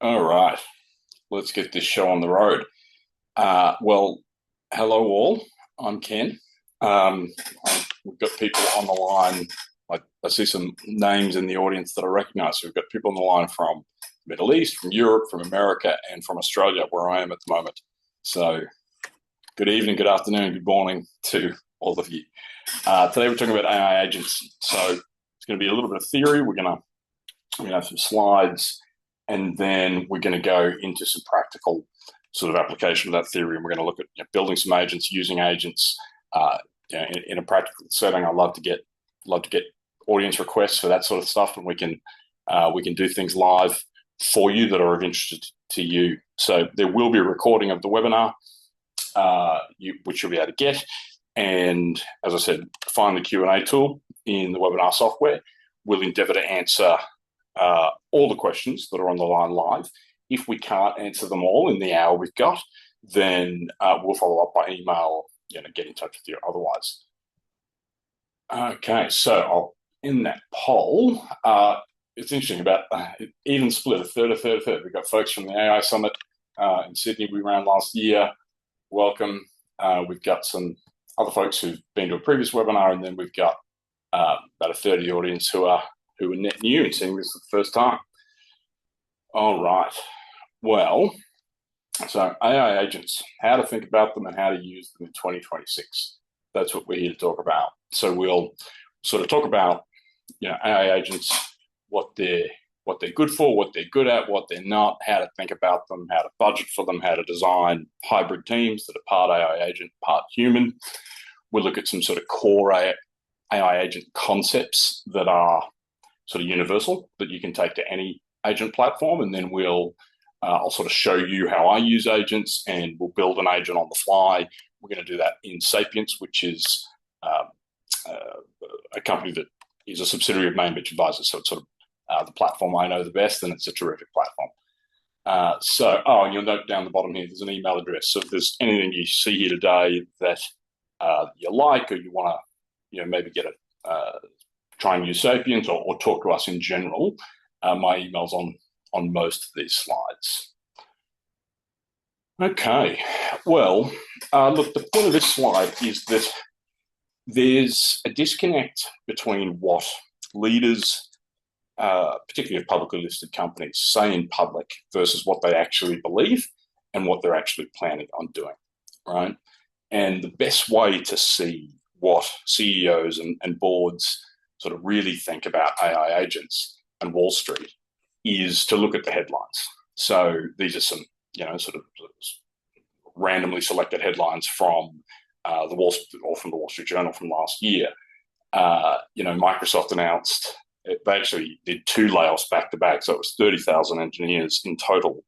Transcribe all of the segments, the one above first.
All right, let's get this show on the road. Well, hello all. I'm Ken. Um, we've got people on the line. I see some names in the audience that I recognise. So we've got people on the line from the Middle East, from Europe, from America, and from Australia, where I am at the moment. So, good evening, good afternoon, good morning to all of you. Today we're talking about AI agents. So it's going to be a little bit of theory. We're going to have some slides, and then we're going to go into some practical sort of application of that theory. And we're going to look at building some agents, using agents in a practical setting. I love to get audience requests for that sort of stuff, and we can do things live for you that are of interest to you. So there will be a recording of the webinar, which you'll be able to get. And as I said, find the Q&A tool in the webinar software. We'll endeavour to answer all the questions that are on the line live. If we can't answer them all in the hour we've got, then we'll follow up by email, get in touch with you otherwise. Okay, so I'll end that poll. It's interesting about even split, a third. We've got folks from the AI Summit in Sydney we ran last year. Welcome. We've got some other folks who've been to a previous webinar, and then we've got about a third of the audience who are net new and seeing this for the first time. All right. Well, so AI agents, how to think about them and how to use them in 2026. That's what we're here to talk about. So we'll sort of talk about, AI agents, what they're good for, what they're good at, what they're not, how to think about them, how to budget for them, how to design hybrid teams that are part AI agent, part human. We'll look at some sort of core AI agent concepts that are sort of universal that you can take to any agent platform, and then I'll sort of show you how I use agents, and we'll build an agent on the fly. We're going to do that in Sapience, which is a company that is a subsidiary of Mainbench Advisors. So it's sort of the platform I know the best, and it's a terrific platform. And you'll note down the bottom here, there's an email address. So if there's anything you see here today that you like, or you want to, maybe try and use Sapience or talk to us in general, my email's on most of these slides. Okay, well, look, the point of this slide is that there's a disconnect between what leaders, particularly of publicly listed companies, say in public versus what they actually believe and what they're actually planning on doing, right? And the best way to see what CEOs and boards sort of really think about AI agents and Wall Street is to look at the headlines. So these are some, sort of randomly selected headlines from the Wall Street Journal from last year. Microsoft announced they actually did 2 layoffs back to back, so it was 30,000 engineers in total,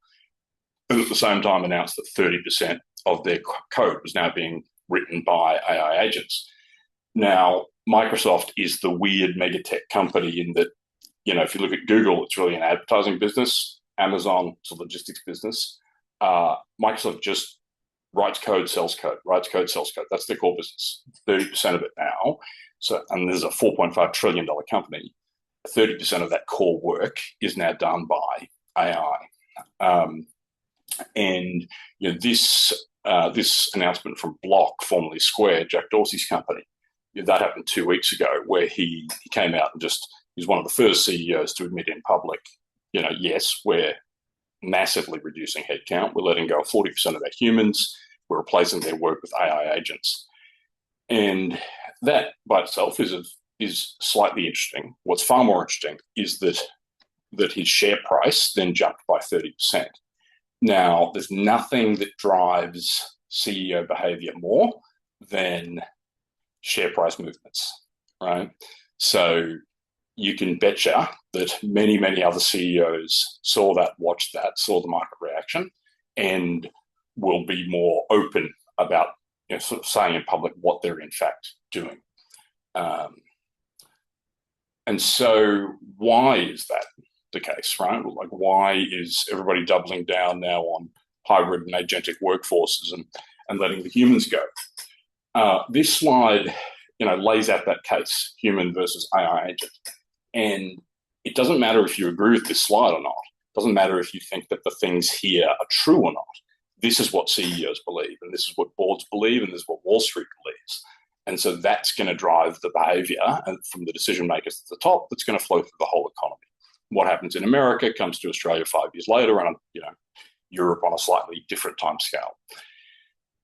and at the same time announced that 30% of their code was now being written by AI agents. Now, Microsoft is the weird megatech company in that, if you look at Google, it's really an advertising business. Amazon, it's a logistics business. Microsoft just writes code, sells code, writes code, sells code. That's their core business, 30% of it now. So, and this is a $4.5 trillion company. 30% of that core work is now done by AI. This announcement from Block, formerly Square, Jack Dorsey's company, that happened 2 weeks ago, where he came out and he's one of the first CEOs to admit in public, yes, we're massively reducing headcount. We're letting go of 40% of our humans. We're replacing their work with AI agents. And that by itself is slightly interesting. What's far more interesting is that his share price then jumped by 30%. Now, there's nothing that drives CEO behavior more than share price movements, right? So you can betcha that many, many other CEOs saw that, watched that, saw the market reaction, and will be more open about sort of saying in public what they're in fact doing. And so why is that the case, right? Like, why is everybody doubling down now on hybrid and agentic workforces and letting the humans go? This slide, lays out that case, human versus AI agent. And it doesn't matter if you agree with this slide or not. Doesn't matter if you think that the things here are true or not. This is what CEOs believe, and this is what boards believe, and this is what Wall Street believes. And so that's going to drive the behavior from the decision makers at the top that's going to flow through the whole economy. What happens in America comes to Australia 5 years later, and Europe on a slightly different time scale.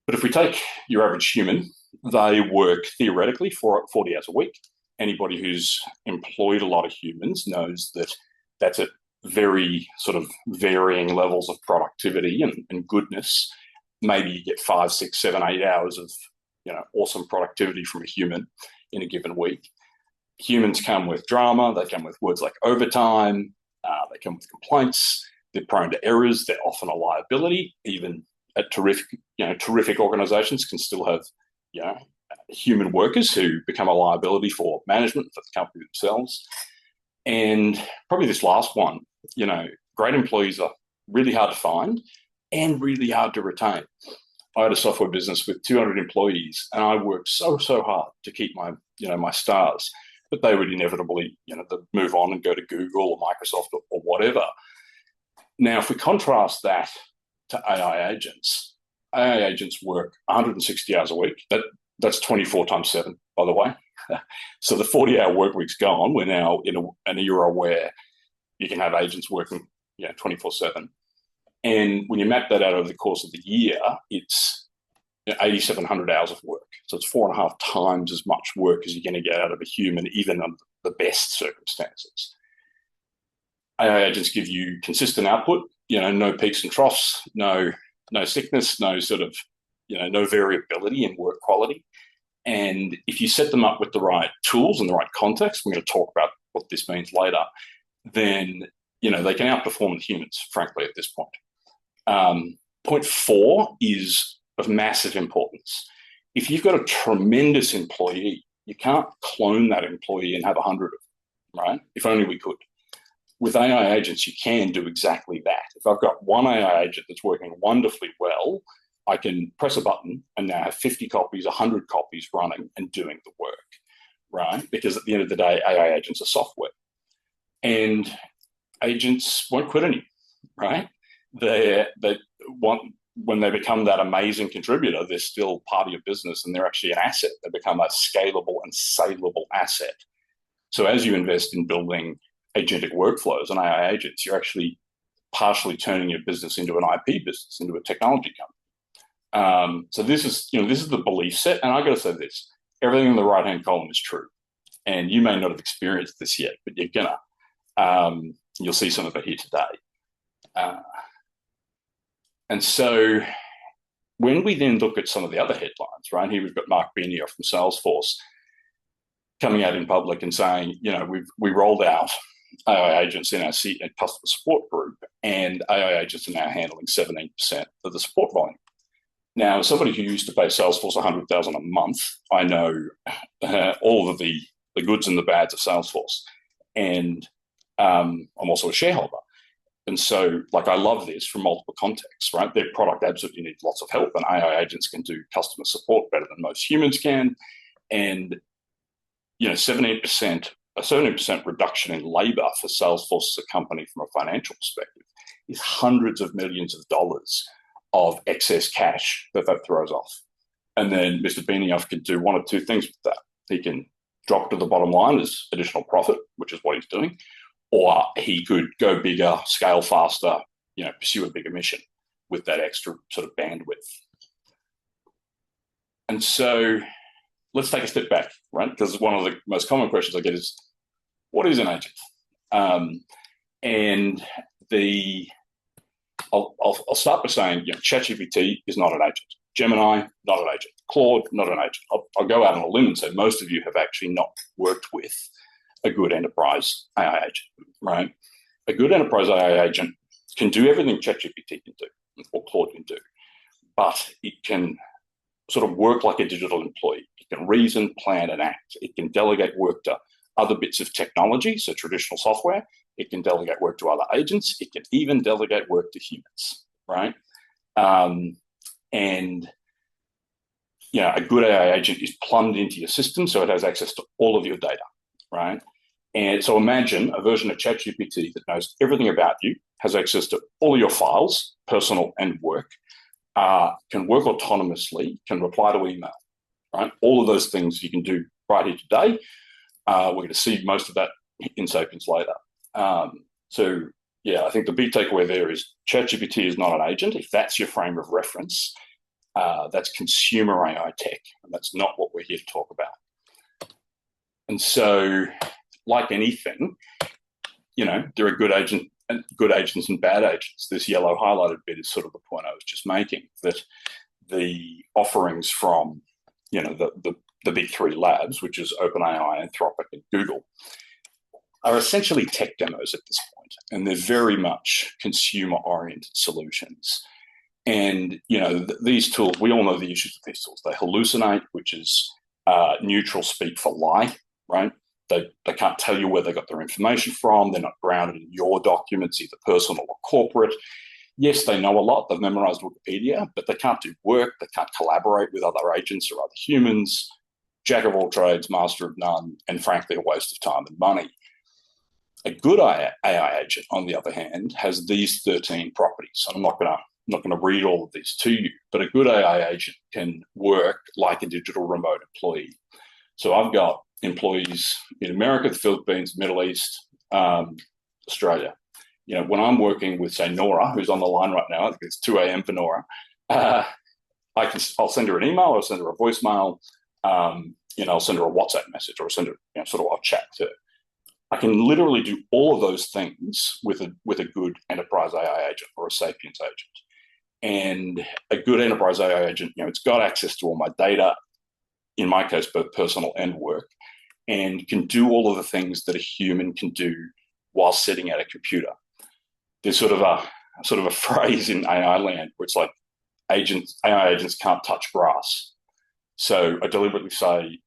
But if we take your average human, they work theoretically for 40 hours a week. Anybody who's employed a lot of humans knows that that's at very sort of varying levels of productivity and goodness. Maybe you get 5, 6, 7, 8 hours of awesome productivity from a human in a given week. Humans come with drama. They come with words like overtime. They come with complaints. They're prone to errors. They're often a liability. Even at terrific organizations can still have, human workers who become a liability for management, for the company themselves. And probably this last one, great employees are really hard to find and really hard to retain. I had a software business with 200 employees, and I worked so hard to keep my stars, but they would inevitably, move on and go to Google or Microsoft or whatever. Now, if we contrast that to AI agents work 160 hours a week. That's 24 times 7, by the way. So the 40-hour work week's gone. We're now in an era where you can have agents working 24/7. And when you map that out over the course of the year, it's 8,700 hours of work. So it's 4.5 times as much work as you're going to get out of a human, even under the best circumstances. AI agents give you consistent output, no peaks and troughs, no sickness, no sort of, no variability in work quality. And if you set them up with the right tools and the right context, we're going to talk about what this means later, then, they can outperform the humans, frankly, at this point. Point 4 is of massive importance. If you've got a tremendous employee, you can't clone that employee and have 100 of them, right? If only we could. With AI agents, you can do exactly that. If I've got one AI agent that's working wonderfully well, I can press a button and now have 50 copies, 100 copies running and doing the work, right? Because at the end of the day, AI agents are software. And agents won't quit on you, right? When they become that amazing contributor, they're still part of your business and they're actually an asset. They become a scalable and saleable asset. So as you invest in building agentic workflows and AI agents, you're actually partially turning your business into an IP business, into a technology company. So this is the belief set. And I got to say this, everything in the right-hand column is true. And you may not have experienced this yet, but you're gonna. You'll see some of it here today. And so when we then look at some of the other headlines, right, here we've got Mark Benioff from Salesforce coming out in public and saying, we rolled out AI agents in our customer support group, and AI agents are now handling 17% of the support volume. Now, as somebody who used to pay Salesforce $100,000 a month, I know all of the goods and the bads of Salesforce, and I'm also a shareholder. And so, I love this from multiple contexts, right? Their product absolutely needs lots of help, and AI agents can do customer support better than most humans can. And, 17% reduction in labor for Salesforce as a company from a financial perspective is hundreds of millions of dollars of excess cash that throws off. And then Mr. Benioff can do one of two things with that. He can drop to the bottom line as additional profit, which is what he's doing, or he could go bigger, scale faster, pursue a bigger mission with that extra sort of bandwidth. And so let's take a step back, right? Because one of the most common questions I get is, what is an agent? I'll start by saying, ChatGPT is not an agent. Gemini, not an agent. Claude, not an agent. I'll go out on a limb and say most of you have actually not worked with a good enterprise AI agent, right? A good enterprise AI agent can do everything ChatGPT can do or Claude can do, but it can sort of work like a digital employee. It can reason, plan, and act. It can delegate work to other bits of technology, so traditional software. It can delegate work to other agents. It can even delegate work to humans, right? A good AI agent is plumbed into your system, so it has access to all of your data, right? And so imagine a version of ChatGPT that knows everything about you, has access to all your files, personal and work, can work autonomously, can reply to email, right? All of those things you can do right here today. We're going to see most of that in Sapience later. So, yeah, I think the big takeaway there is ChatGPT is not an agent. If that's your frame of reference, that's consumer AI tech, and that's not what we're here to talk about. And so, like anything, there are good agents and bad agents. This yellow highlighted bit is sort of the point I was just making, that the offerings from, the big three labs, which is OpenAI, Anthropic, and Google, are essentially tech demos at this point, and they're very much consumer-oriented solutions. And, these tools, we all know the issues with these tools. They hallucinate, which is neutral speak for lie, right? They can't tell you where they got their information from. They're not grounded in your documents, either personal or corporate. Yes, they know a lot. They've memorized Wikipedia, but they can't do work. They can't collaborate with other agents or other humans. Jack of all trades, master of none, and frankly, a waste of time and money. A good AI agent, on the other hand, has these 13 properties. I'm not going to read all of these to you, but a good AI agent can work like a digital remote employee. So I've got employees in America, the Philippines, Middle East, Australia. When I'm working with, say, Nora, who's on the line right now, I think it's 2 a.m. for Nora, I'll send her an email, or send her a voicemail, I'll send her a WhatsApp message, or send her, I'll chat to her. I can literally do all of those things with a good enterprise AI agent or a Sapience agent. And a good enterprise AI agent, it's got access to all my data, in my case, both personal and work, and can do all of the things that a human can do while sitting at a computer. There's sort of a phrase in AI land where it's like AI agents can't touch grass. So I deliberately say,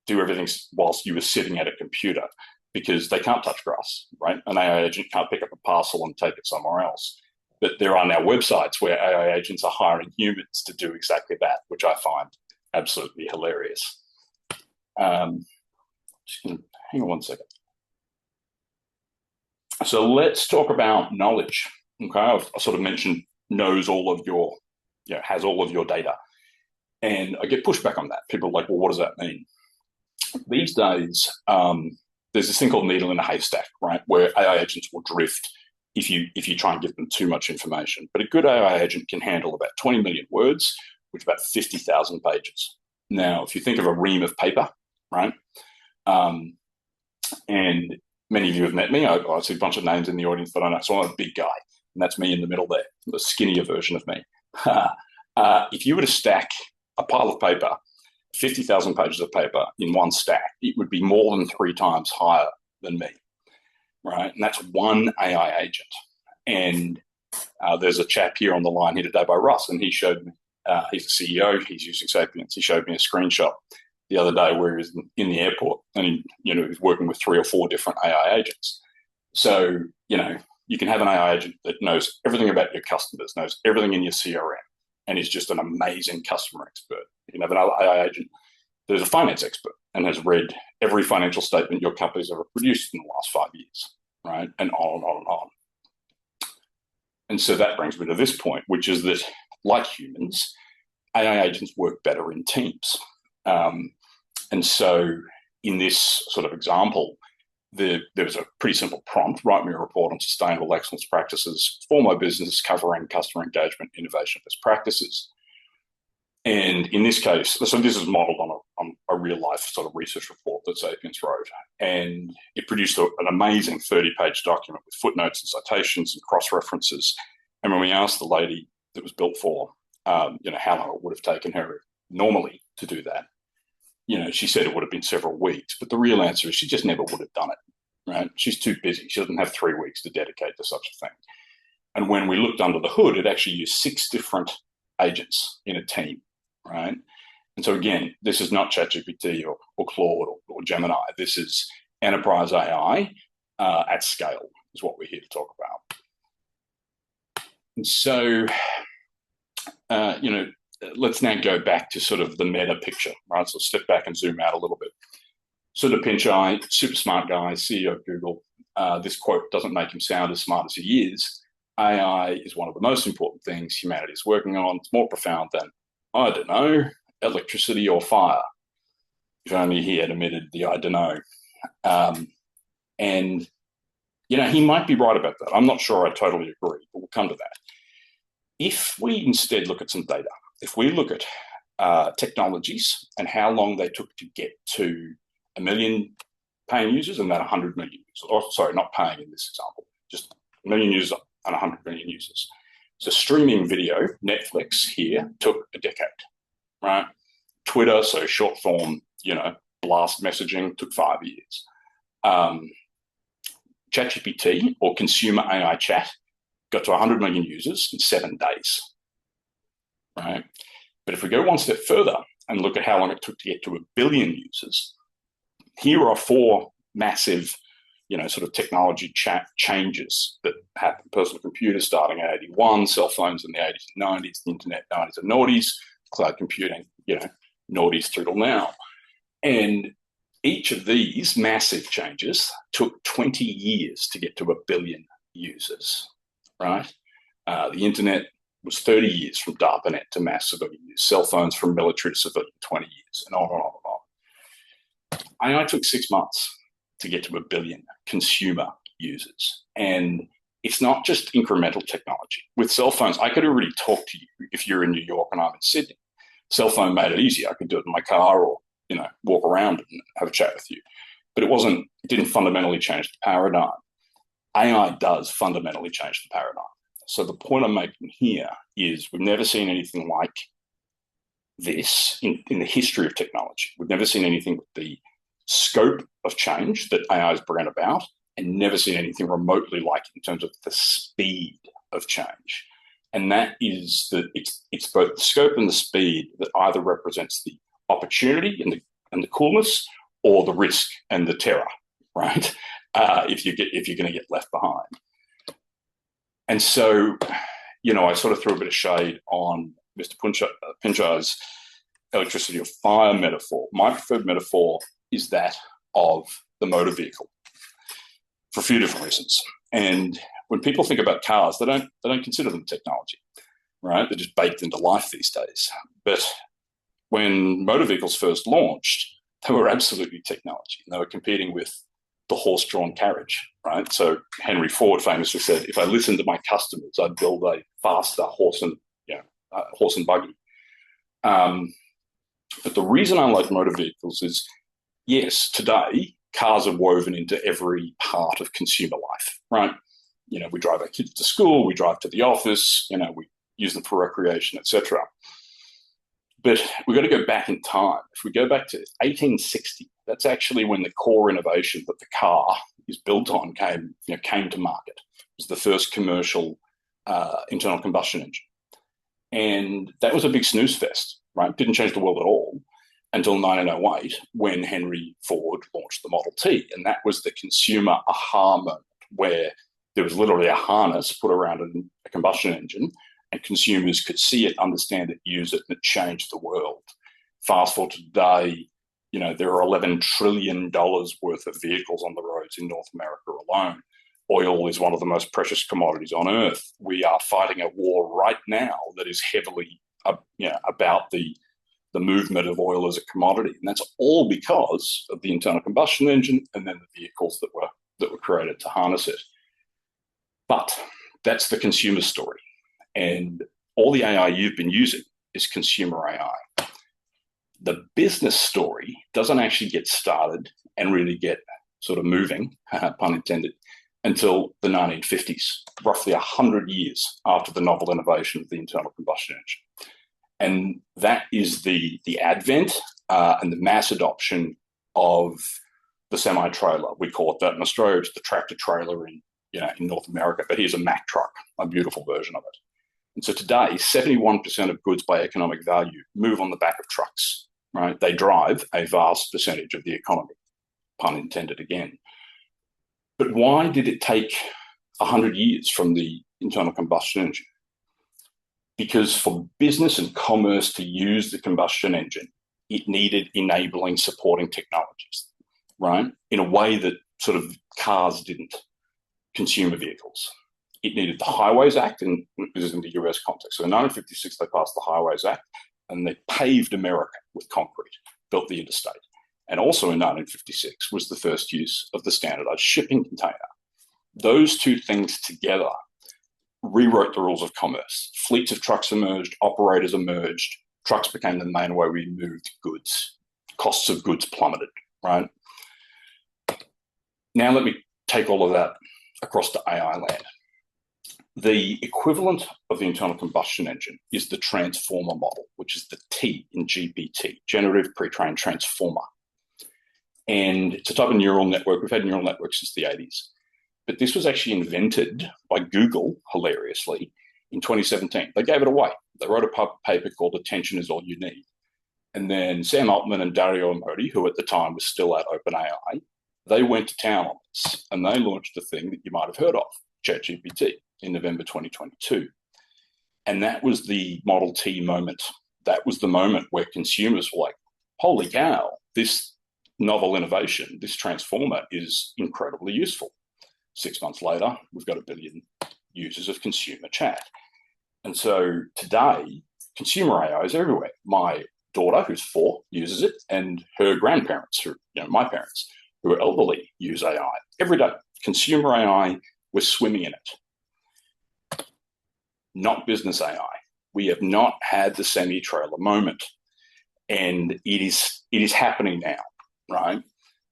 do everything whilst you were sitting at a computer, because they can't touch grass, right? An AI agent can't pick up a parcel and take it somewhere else. But there are now websites where AI agents are hiring humans to do exactly that, which I find absolutely hilarious. Just gonna hang on one second. So let's talk about knowledge. Okay, I sort of mentioned knows all of your, has all of your data. And I get pushback on that. People are like, well, what does that mean? These days, there's this thing called needle in a haystack, right? Where AI agents will drift if you try and give them too much information. But a good AI agent can handle about 20 million words, which is about 50,000 pages. Now, if you think of a ream of paper, right? And many of you have met me. I see a bunch of names in the audience that I know. So I'm a big guy, and that's me in the middle there, the skinnier version of me. If you were to stack a pile of paper, 50,000 pages of paper in one stack, it would be more than 3 times higher than me, right? And that's one AI agent. And there's a chap here on the line here today by Russ, and he showed me, he's a CEO, he's using Sapience. He showed me a screenshot the other day where he was in the airport, and he was working with 3 or 4 different AI agents. So, you can have an AI agent that knows everything about your customers, knows everything in your CRM, and is just an amazing customer expert. You can have an AI agent that is a finance expert and has read every financial statement your company's ever produced in the last 5 years, right? And on and on and on. And so that brings me to this point, which is that, like humans, AI agents work better in teams. And so in this sort of example, there was a pretty simple prompt: write me a report on sustainable excellence practices for my business covering customer engagement, innovation, best practices. And in this case, so this is modeled on a real life sort of research report that Sapience wrote. And it produced an amazing 30-page document with footnotes and citations and cross-references. And when we asked the lady that was built for, how long it would have taken her normally to do that, she said it would have been several weeks. But the real answer is she just never would have done it, right? She's too busy. She doesn't have 3 weeks to dedicate to such a thing. And when we looked under the hood, it actually used 6 different agents in a team, right? And so again, this is not ChatGPT or Claude or Gemini. This is enterprise AI at scale is what we're here to talk about. And so, let's now go back to sort of the meta picture, right? So step back and zoom out a little bit. Sundar Pichai, super smart guy, CEO of Google. This quote doesn't make him sound as smart as he is. AI is one of the most important things humanity is working on. It's more profound than, I don't know, electricity or fire. If only he had omitted the I don't know. And, he might be right about that. I'm not sure I totally agree, but we'll come to that. If we instead look at some data, if we look at technologies and how long they took to get to 1 million paying users and then 100 million users, or sorry, not paying in this example, just 1 million users and 100 million users. So streaming video, Netflix here, took a decade, right? Twitter, so short form, blast messaging, took 5 years. ChatGPT, or consumer AI chat, got to 100 million users in 7 days, right? But if we go one step further and look at how long it took to get to 1 billion users, here are 4 massive, sort of technology changes that happened. Personal computers starting at 81, cell phones in the 80s and 90s, the internet 90s and noughties, cloud computing, noughties through till now. And each of these massive changes took 20 years to get to 1 billion users, right? The internet was 30 years from DARPANET to mass civilian use, cell phones from military to civilian, 20 years, and on and on and on. AI took 6 months to get to 1 billion consumer users. And it's not just incremental technology. With cell phones, I could already talk to you if you're in New York and I'm in Sydney. Cell phone made it easy. I could do it in my car or, walk around and have a chat with you. But it didn't fundamentally change the paradigm. AI does fundamentally change the paradigm. So the point I'm making here is we've never seen anything like this in the history of technology. We've never seen anything with the scope of change that AI has brought about, and never seen anything remotely like it in terms of the speed of change. And that is that it's both the scope and the speed that either represents the opportunity and the coolness, or the risk and the terror, right? If you're going to get left behind. And so, I sort of threw a bit of shade on Mr. Pichai's electricity or fire metaphor. My preferred metaphor is that of the motor vehicle, for a few different reasons. And when people think about cars, they don't consider them technology, right? They're just baked into life these days. But when motor vehicles first launched, they were absolutely technology. And they were competing with the horse-drawn carriage, right? So Henry Ford famously said, if I listened to my customers, I'd build a faster horse and buggy. But the reason I like motor vehicles is, yes, today, cars are woven into every part of consumer life, right? We drive our kids to school, we drive to the office, we use them for recreation, etc. But we've got to go back in time. If we go back to 1860, that's actually when the core innovation that the car is built on came to market. It was the first commercial internal combustion engine. And that was a big snooze fest, right? Didn't change the world at all until 1908, when Henry Ford launched the Model T. And that was the consumer aha moment, where there was literally a harness put around a combustion engine, and consumers could see it, understand it, use it, and it changed the world. Fast forward to today, there are $11 trillion worth of vehicles on the roads in North America alone. Oil is one of the most precious commodities on earth. We are fighting a war right now that is heavily about the movement of oil as a commodity. And that's all because of the internal combustion engine and then the vehicles that were created to harness it. But that's the consumer story. And all the AI you've been using is consumer AI. The business story doesn't actually get started and really get sort of moving, pun intended, until the 1950s, roughly 100 years after the novel innovation of the internal combustion engine. And that is the advent and the mass adoption of the semi-trailer. We call it that in Australia. It's the tractor-trailer in North America, but here's a Mack truck, a beautiful version of it. And so today, 71% of goods by economic value move on the back of trucks, right? They drive a vast percentage of the economy, pun intended again. But why did it take 100 years from the internal combustion engine? Because for business and commerce to use the combustion engine, it needed enabling supporting technologies. right? In a way that sort of cars didn't, consumer vehicles. It needed the Highways Act, and this is in the US context. So in 1956, they passed the Highways Act, and they paved America with concrete, built the interstate. And also in 1956 was the first use of the standardized shipping container. Those two things together rewrote the rules of commerce. Fleets of trucks emerged, operators emerged, trucks became the main way we moved goods. Costs of goods plummeted, right? Now let me take all of that across to AI land. The equivalent of the internal combustion engine is the transformer model, which is the T in GPT, generative pre-trained transformer. And it's a type of neural network. We've had neural networks since the 80s. But this was actually invented by Google, hilariously, in 2017. They gave it away. They wrote a paper called Attention is All You Need. And then Sam Altman and Dario Amodei, who at the time was still at OpenAI, they went to town on this, and they launched the thing that you might have heard of, ChatGPT, in November 2022. And that was the Model T moment. That was the moment where consumers were like, holy cow, this novel innovation, this transformer is incredibly useful. 6 months later, we've got 1 billion users of consumer chat. And so today, consumer AI is everywhere. My daughter, who's 4, uses it, and her grandparents, who, my parents, who are elderly, use AI every day. Consumer AI, we're swimming in it. Not business AI. We have not had the semi-trailer moment, and it is happening now, right?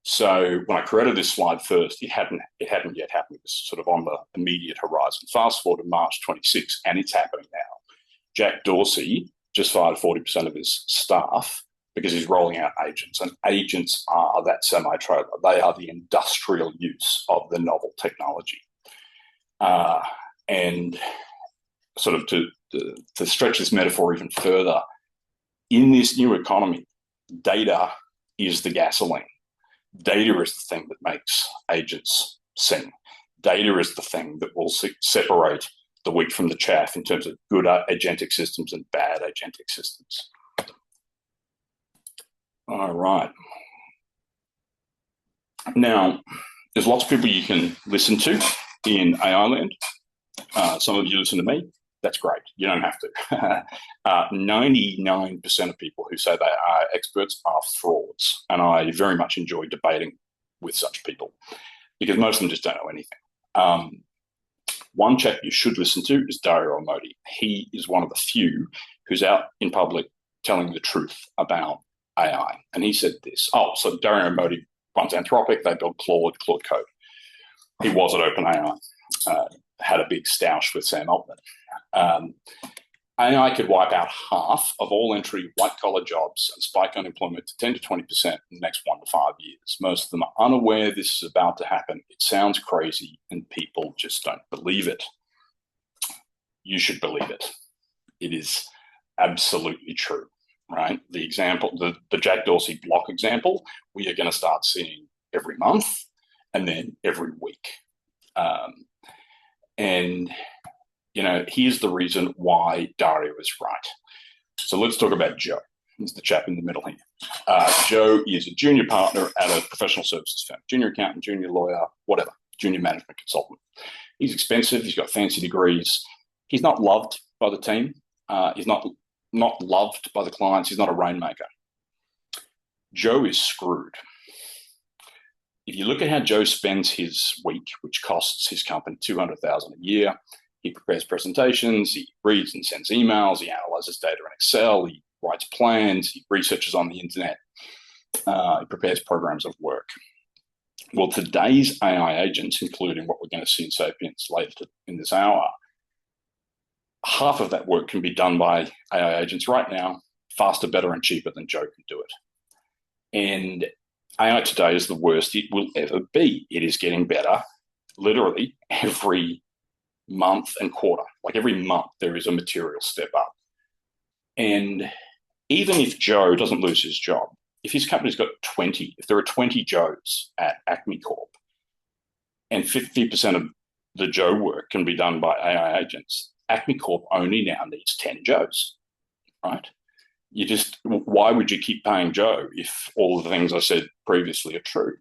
So when I created this slide first, it hadn't yet happened. It was sort of on the immediate horizon. Fast forward to March 26, and it's happening now. Jack Dorsey just fired 40% of his staff because he's rolling out agents, and agents are that semi-trailer. They are the industrial use of the novel technology. And sort of to stretch this metaphor even further, in this new economy, data is the gasoline. Data is the thing that makes agents sing. Data is the thing that will separate the wheat from the chaff in terms of good agentic systems and bad agentic systems. All right. Now, there's lots of people you can listen to in AI land. Some of you listen to me. That's great. You don't have to. 99% of people who say they are experts are frauds. And I very much enjoy debating with such people because most of them just don't know anything. One chap you should listen to is Dario Amodei. He is one of the few who's out in public telling the truth about AI. And he said this. So Dario Amodei runs Anthropic. They built Claude Code. He was at OpenAI. Had a big stoush with Sam Altman. AI could wipe out half of all entry white-collar jobs and spike unemployment to 10 to 20% in the next 1 to 5 years. Most of them are unaware this is about to happen. It sounds crazy, and people just don't believe it. You should believe it. It is absolutely true, right? The example, the Jack Dorsey block example, we are going to start seeing every month and then every week. And here's the reason why Dario is right. So let's talk about Joe. He's the chap in the middle here. Joe is a junior partner at a professional services firm, junior accountant, junior lawyer, whatever, junior management consultant. He's expensive. He's got fancy degrees. He's not loved by the team. He's not loved by the clients. He's not a rainmaker. Joe is screwed. If you look at how Joe spends his week, which costs his company $200,000 a year, he prepares presentations, he reads and sends emails, he analyzes data in Excel, he writes plans, he researches on the internet, he prepares programs of work. Well, today's AI agents, including what we're going to see in Sapience later in this hour, half of that work can be done by AI agents right now, faster, better, and cheaper than Joe can do it. And AI today is the worst it will ever be. It is getting better literally every month and quarter. Like every month, there is a material step up. And even if Joe doesn't lose his job, if his company's got 20, if there are 20 Joes at Acme Corp, and 50% of the Joe work can be done by AI agents, Acme Corp only now needs 10 Joes, right? Why would you keep paying Joe if all of the things I said previously are true?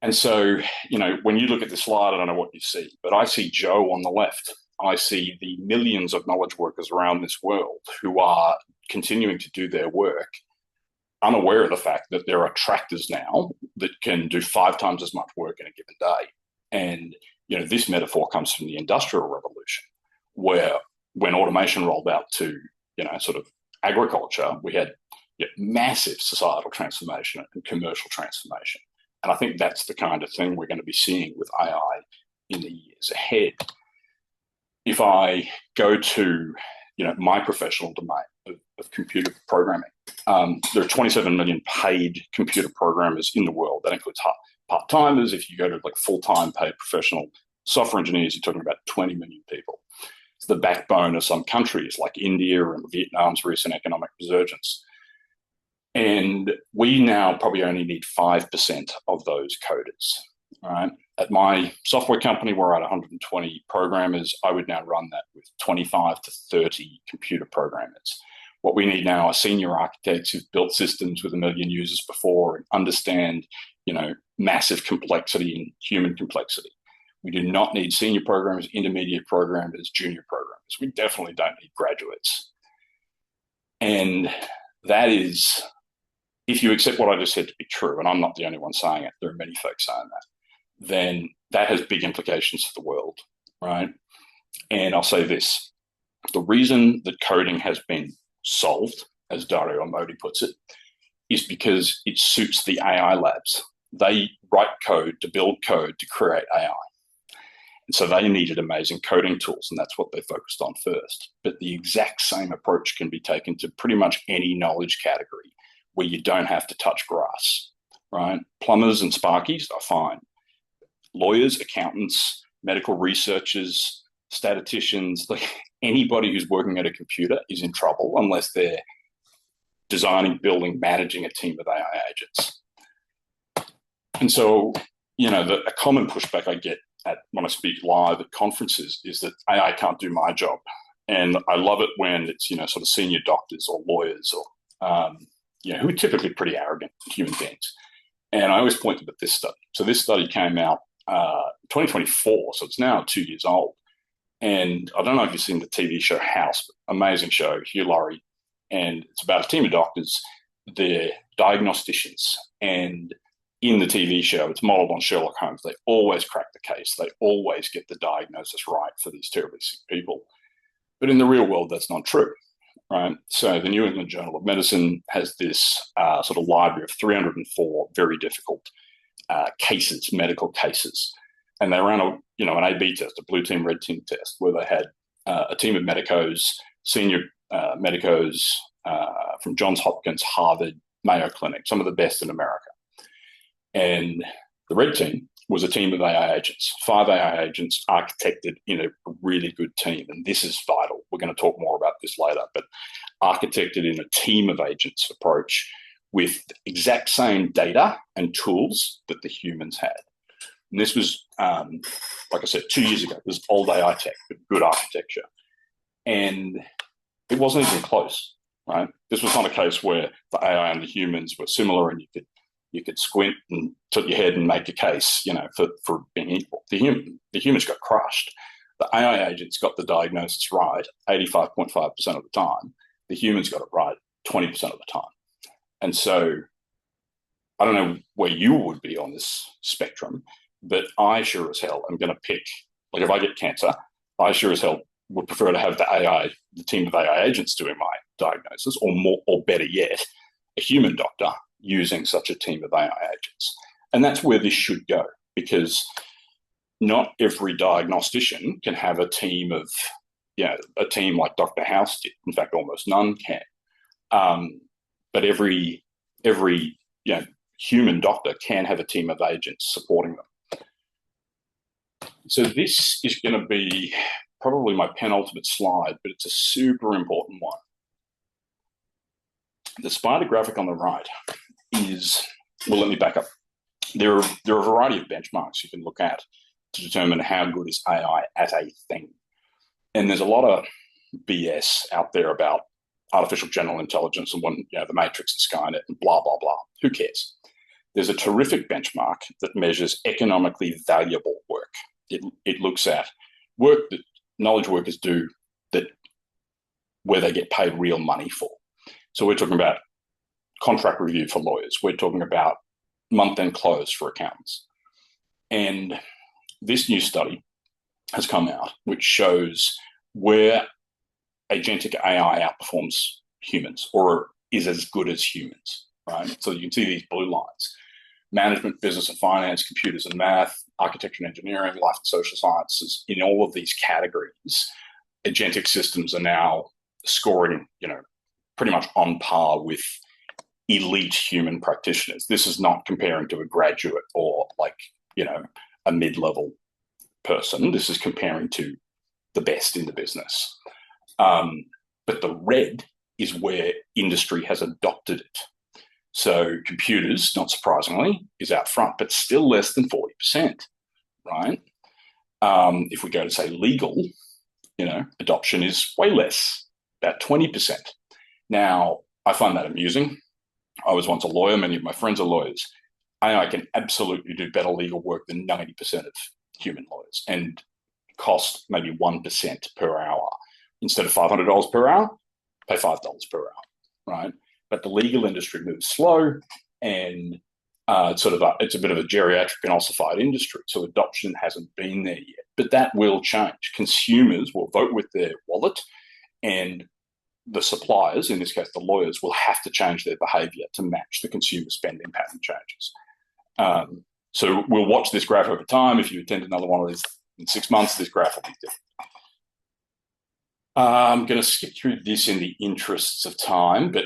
And so, when you look at the slide, I don't know what you see, but I see Joe on the left. I see the millions of knowledge workers around this world who are continuing to do their work, unaware of the fact that there are tractors now that can do 5 times as much work in a given day. And, this metaphor comes from the Industrial Revolution, where when automation rolled out to, sort of agriculture, we had massive societal transformation and commercial transformation. And I think that's the kind of thing we're going to be seeing with AI in the years ahead. If I go to, my professional domain of computer programming, there are 27 million paid computer programmers in the world. That includes part-timers. If you go to like full-time paid professional software engineers, you're talking about 20 million people. It's the backbone of some countries like India and Vietnam's recent economic resurgence. And we now probably only need 5% of those coders. All right. At my software company, we're at 120 programmers. I would now run that with 25 to 30 computer programmers. What we need now are senior architects who've built systems with 1 million users before and understand, massive complexity and human complexity. We do not need senior programmers, intermediate programmers, junior programmers. We definitely don't need graduates. And that is, if you accept what I just said to be true, and I'm not the only one saying it, there are many folks saying that, then that has big implications for the world, right? And I'll say this, the reason that coding has been solved, as Dario Amodi puts it, is because it suits the AI labs. They write code to build code to create AI. And so they needed amazing coding tools, and that's what they focused on first. But the exact same approach can be taken to pretty much any knowledge category where you don't have to touch grass, right? Plumbers and sparkies are fine. Lawyers, accountants, medical researchers, statisticians, like anybody who's working at a computer is in trouble unless they're designing, building, managing a team of AI agents. And so, a common pushback I get when I speak live at conferences is that AI can't do my job. And I love it when it's, sort of senior doctors or lawyers or, who are typically pretty arrogant human beings. And I always point them at this study. So this study came out 2024, so it's now 2 years old. And I don't know if you've seen the TV show House, amazing show, Hugh Laurie. And it's about a team of doctors, they're diagnosticians. And in the TV show, it's modeled on Sherlock Holmes. They always crack the case. They always get the diagnosis right for these terribly sick people. But in the real world, that's not true. Right. So the New England Journal of Medicine has this sort of library of 304 very difficult cases, medical cases. And they ran an A/B test, a blue team, red team test, where they had a team of medicos, senior medicos from Johns Hopkins, Harvard, Mayo Clinic, some of the best in America. And the red team was a team of AI agents, 5 AI agents architected in a really good team. And this is vital. We're going to talk more about this later, but architected in a team of agents approach with the exact same data and tools that the humans had. And this was, like I said, 2 years ago. This is old AI tech, but good architecture. And it wasn't even close, right? This was not a case where the AI and the humans were similar and you could squint and tilt your head and make a case, for being equal. The humans got crushed. The AI agents got the diagnosis right 85.5% of the time. The humans got it right 20% of the time. And so I don't know where you would be on this spectrum, but I sure as hell am going to pick, like if I get cancer, I sure as hell would prefer to have the team of AI agents doing my diagnosis, or better yet, a human doctor using such a team of AI agents. And that's where this should go, because not every diagnostician can have a team of, a team like Dr. House did. In fact, almost none can. But every human doctor can have a team of agents supporting them. So this is going to be probably my penultimate slide, but it's a super important one. The spider graphic on the right is, well, let me back up. There are a variety of benchmarks you can look at to determine how good is AI at a thing. And there's a lot of BS out there about artificial general intelligence and the Matrix and Skynet and blah, blah, blah. Who cares? there's a terrific benchmark that measures economically valuable work. It looks at work that knowledge workers do that where they get paid real money for. So we're talking about contract review for lawyers. We're talking about month-end close for accountants. And this new study has come out which shows where agentic AI outperforms humans or is as good as humans, right? So you can see these blue lines. Management, business and finance, computers and math, architecture and engineering, life and social sciences. In all of these categories, agentic systems are now scoring, pretty much on par with elite human practitioners. This is not comparing to a graduate or a mid-level person. This is comparing to the best in the business. But the red is where industry has adopted it. So computers, not surprisingly, is out front, but still less than 40%, right? If we go to, say, legal, adoption is way less, about 20%. Now, I find that amusing. I was once a lawyer. Many of my friends are lawyers. I can absolutely do better legal work than 90% of human lawyers and cost maybe 1% per hour. Instead of $500 per hour, pay $5 per hour, right? But the legal industry moves slow and it's a bit of a geriatric and ossified industry. So adoption hasn't been there yet, but that will change. Consumers will vote with their wallet and the suppliers, in this case, the lawyers, will have to change their behavior to match the consumer spending pattern changes. So we'll watch this graph over time. If you attend another one of these in 6 months, this graph will be different. I'm going to skip through this in the interests of time, but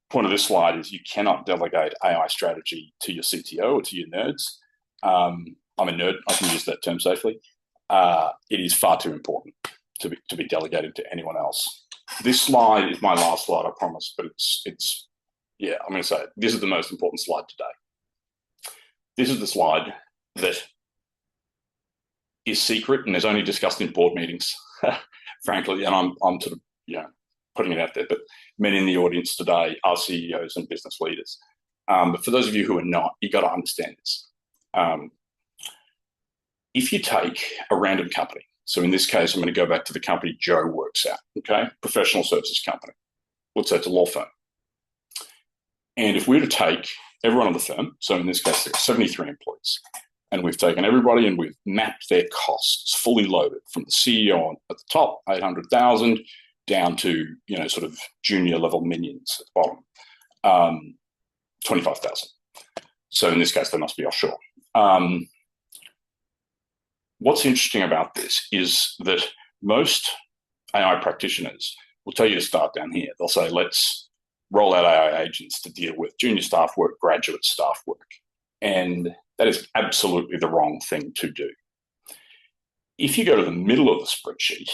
point of this slide is you cannot delegate AI strategy to your CTO or to your nerds. I'm a nerd. I can use that term safely. It is far too important to be delegated to anyone else. This slide is my last slide, I promise, but I'm going to say it. This is the most important slide today. This is the slide that is secret and is only discussed in board meetings, frankly, and I'm sort of, putting it out there, but many in the audience today are CEOs and business leaders. But for those of you who are not, you've got to understand this. If you take a random company, so in this case, I'm going to go back to the company Joe works at, okay? Professional services company. Let's say it's a law firm. And if we were to take everyone on the firm, so in this case, there are 73 employees, and we've taken everybody and we've mapped their costs fully loaded from the CEO at the top, 800,000, down to, sort of junior level minions at the bottom, 25,000. So in this case, they must be offshore. What's interesting about this is that most AI practitioners will tell you to start down here. They'll say, let's roll out AI agents to deal with junior staff work, graduate staff work. And that is absolutely the wrong thing to do. If you go to the middle of the spreadsheet,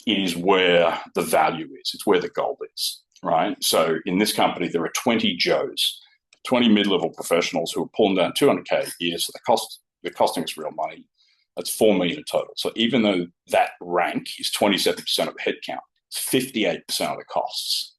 it is where the value is. It's where the gold is, right? So in this company, there are 20 Joes, 20 mid-level professionals who are pulling down 200K a year. So they're costing us real money. That's $4 million in total. So even though that rank is 27% of the headcount, it's 58% of the costs.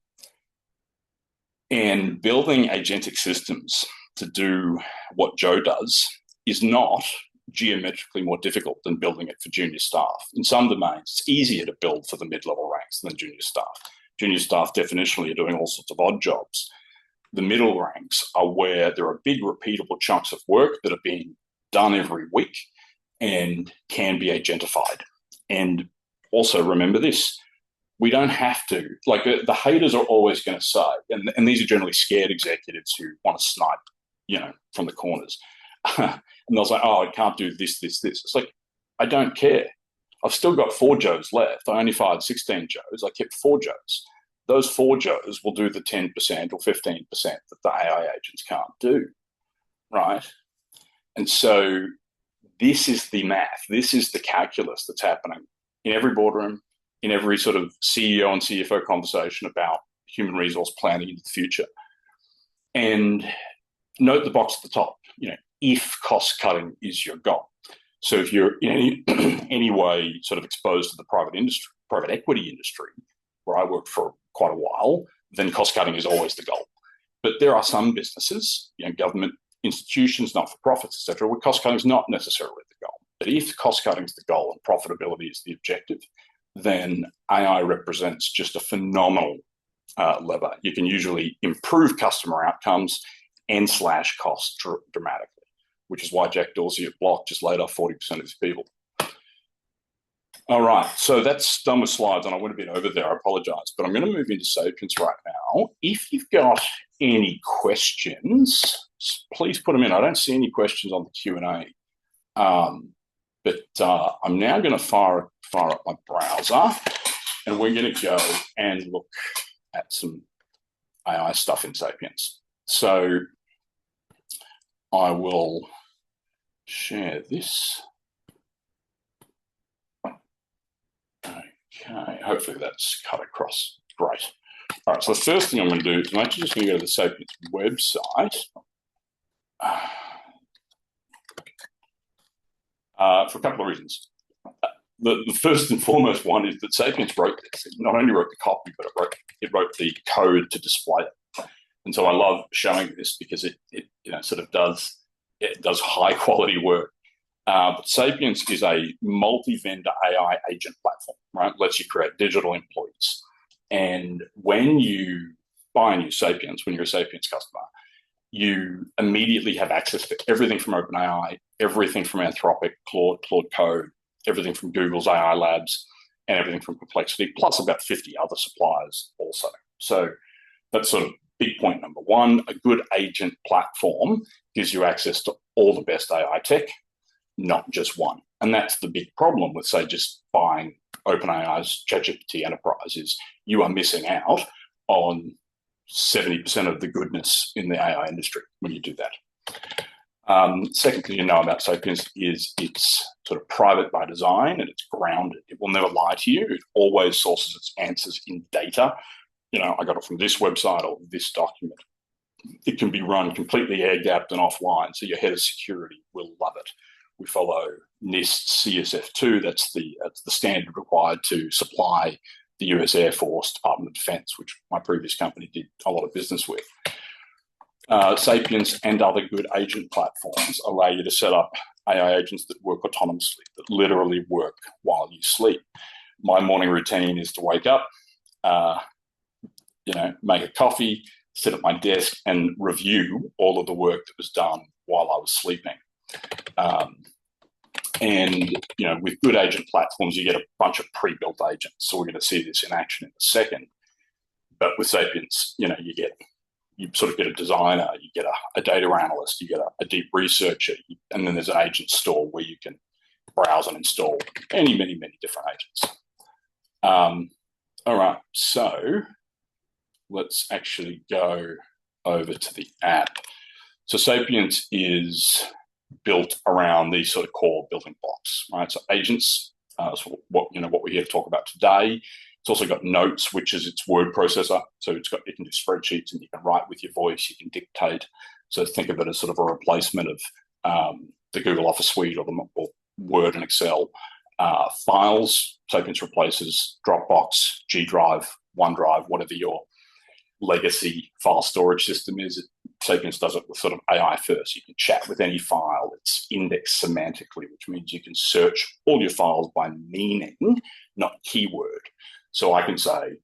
And building agentic systems to do what Joe does is not geometrically more difficult than building it for junior staff. In some domains, it's easier to build for the mid-level ranks than junior staff. Junior staff definitionally are doing all sorts of odd jobs. The middle ranks are where there are big repeatable chunks of work that are being done every week and can be agentified. And also remember this, we don't have to, the haters are always going to say, and these are generally scared executives who want to snipe, from the corners. And they'll say, oh, I can't do this. It's like, I don't care. I've still got 4 Joes left. I only fired 16 Joes. I kept 4 Joes. Those 4 Joes will do the 10% or 15% that the AI agents can't do, right? And so this is the math. This is the calculus that's happening in every boardroom, in every sort of CEO and CFO conversation about human resource planning into the future. And note the box at the top, if cost cutting is your goal. So if you're in any way sort of exposed to the private equity industry, where I worked for quite a while, then cost cutting is always the goal. But there are some businesses, government institutions, not-for-profits, etc., where cost-cutting is not necessarily the goal. But if cost-cutting is the goal and profitability is the objective, then AI represents just a phenomenal lever. You can usually improve customer outcomes and slash costs dramatically, which is why Jack Dorsey at Block just laid off 40% of his people. All right, so that's done with slides, and I went a bit over there. I apologize, but I'm going to move into Sapience right now. If you've got any questions, please put them in. I don't see any questions on the Q&A, but I'm now going to fire up my browser, and we're going to go and look at some AI stuff in Sapience. So I will share this. Okay, hopefully that's cut across. Great. All right, so the first thing I'm going to do is I'm actually just going to go to the Sapience website for a couple of reasons. The first and foremost one is that Sapience wrote this. It not only wrote the copy, but it wrote the code to display it. And so I love showing this because it sort of does high quality work. But Sapience is a multi-vendor AI agent platform, right? Lets you create digital employees. And when you buy a new Sapience, when you're a Sapience customer, you immediately have access to everything from OpenAI, everything from Anthropic, Claude Code, everything from Google's AI Labs, and everything from Perplexity, plus about 50 other suppliers also. So that's sort of big point number one. A good agent platform gives you access to all the best AI tech, not just one. And that's the big problem with, say, just buying OpenAI's ChatGPT Enterprise is you are missing out on 70% of the goodness in the AI industry when you do that. Second thing you know about Sapience is it's sort of private by design and it's grounded. It will never lie to you. It always sources its answers in data. I got it from this website or this document. It can be run completely air-gapped and offline, so your head of security will love it. We follow NIST CSF2. That's the standard required to supply the US Air Force, Department of Defense, which my previous company did a lot of business with. Sapience and other good agent platforms allow you to set up AI agents that work autonomously, that literally work while you sleep. My morning routine is to wake up, make a coffee, sit at my desk and review all of the work that was done while I was sleeping. With good agent platforms, you get a bunch of pre-built agents. So we're going to see this in action in a second. But with Sapience, you sort of get a designer, you get a data analyst, you get a deep researcher, and then there's an agent store where you can browse and install many, many, many different agents. All right, so let's actually go over to the app. So Sapience is built around these sort of core building blocks, right? So agents, so what we're here to talk about today. It's also got Notes, which is its word processor. So it can do spreadsheets and you can write with your voice, you can dictate. So think of it as sort of a replacement of the Google Office suite or Word and Excel. Files, Sapience replaces Dropbox, G Drive, OneDrive, whatever your legacy file storage system is. Sapience does it with sort of AI first. You can chat with any file. It's indexed semantically, which means you can search all your files by meaning, not keyword. So I can say,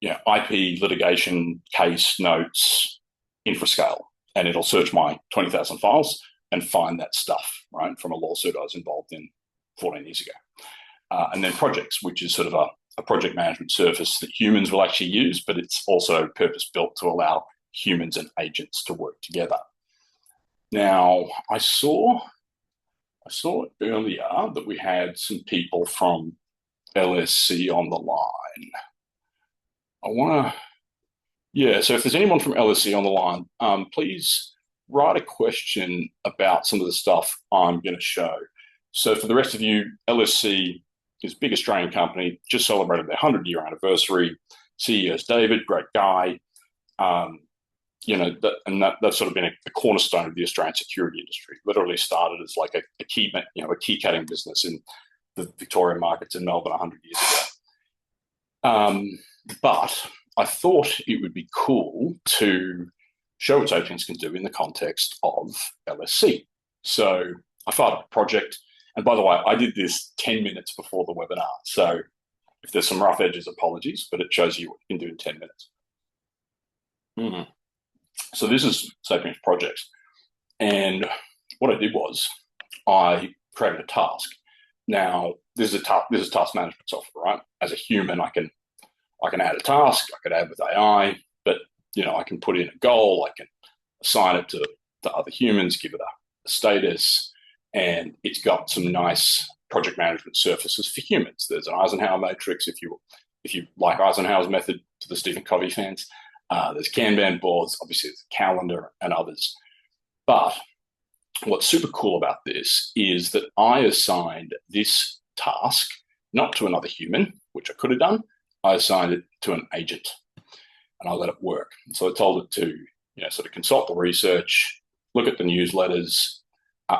IP litigation case notes infrascale, and it'll search my 20,000 files and find that stuff, right, from a lawsuit I was involved in 14 years ago. And then projects, which is sort of a project management service that humans will actually use, but it's also purpose-built to allow humans and agents to work together. Now, I saw earlier that we had some people from LSC on the line. So if there's anyone from LSC on the line, please write a question about some of the stuff I'm going to show. So for the rest of you, LSC is a big Australian company, just celebrated their 100-year anniversary. CEO's David, great guy. That's sort of been a cornerstone of the Australian security industry. Literally started as like a key cutting business in the Victorian markets in Melbourne 100 years ago. But I thought it would be cool to show what Sapience can do in the context of LSC. So I fired up a project. And by the way, I did this 10 minutes before the webinar. So if there's some rough edges, apologies, but it shows you what you can do in 10 minutes. So this is Sapience project. And what I did was I created a task. Now, this is task management software, right? As a human, I can add a task, I could add with AI, but I can put in a goal, I can assign it to other humans, give it a status, and it's got some nice project management surfaces for humans. There's an Eisenhower matrix, if you like Eisenhower's method, to the Stephen Covey fans. There's Kanban boards, obviously there's a calendar and others. But what's super cool about this is that I assigned this task not to another human, which I could have done. I assigned it to an agent, and I let it work. So I told it to, sort of consult the research, look at the newsletters,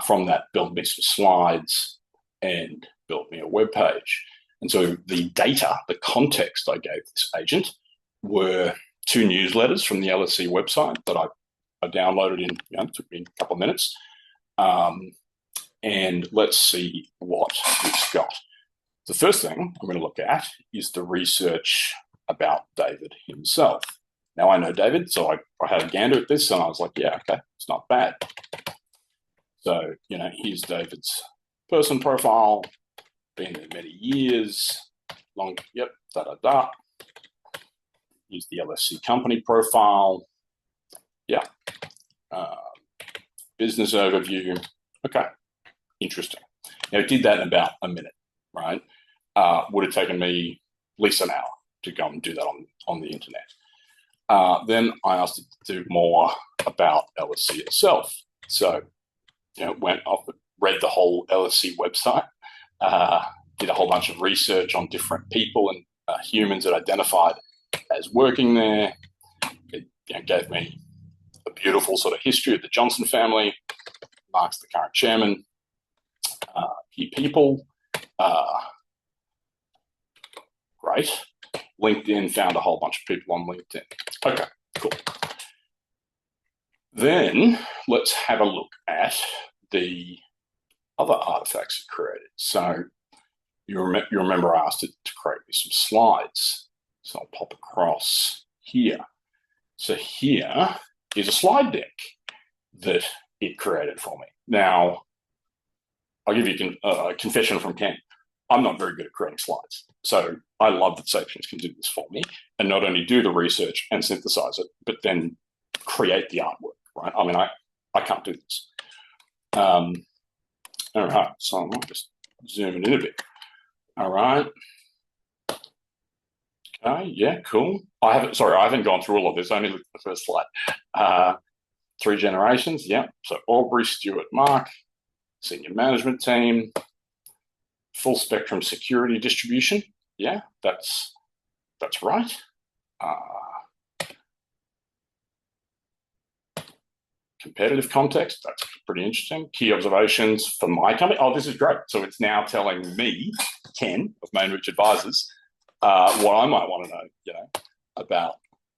from that build me some slides, and build me a web page. And so the data, the context I gave this agent were 2 newsletters from the LSC website that I downloaded in, it took me a couple of minutes. And let's see what it's got. The first thing I'm going to look at is the research about David himself. Now, I know David, so I had a gander at this, and I was like, yeah, okay, it's not bad. So, here's David's person profile, been there many years, da-da-da. Here's the LSC company profile. Yeah. Business overview. Okay, interesting. Now, it did that in about a minute, right? Would have taken me at least an hour to go and do that on the internet. Then I asked it to do more about LSC itself. So, went off, read the whole LSC website, did a whole bunch of research on different people and humans it identified as working there. It gave me a beautiful sort of history of the Johnson family, Mark's the current chairman, key people, great. LinkedIn, found a whole bunch of people on LinkedIn. Okay, cool. Then let's have a look at the other artifacts it created. So you remember I asked it to create me some slides. So I'll pop across here. So here is a slide deck that it created for me. Now, I'll give you a confession from Ken. I'm not very good at creating slides. So I love that Sapience can do this for me and not only do the research and synthesize it, but then create the artwork, right? I mean, I can't do this. All right, so I might just zoom in a bit. All right. Okay, yeah, cool. I haven't gone through all of this. I only looked at the first slide. 3 generations, yeah. So Aubrey, Stuart, Mark, senior management team, full spectrum security distribution. Yeah, that's right. Competitive context, that's pretty interesting. Key observations for my company. Oh, this is great. So it's now telling me, Ken of Mainreach Advisors, what I might want to know, about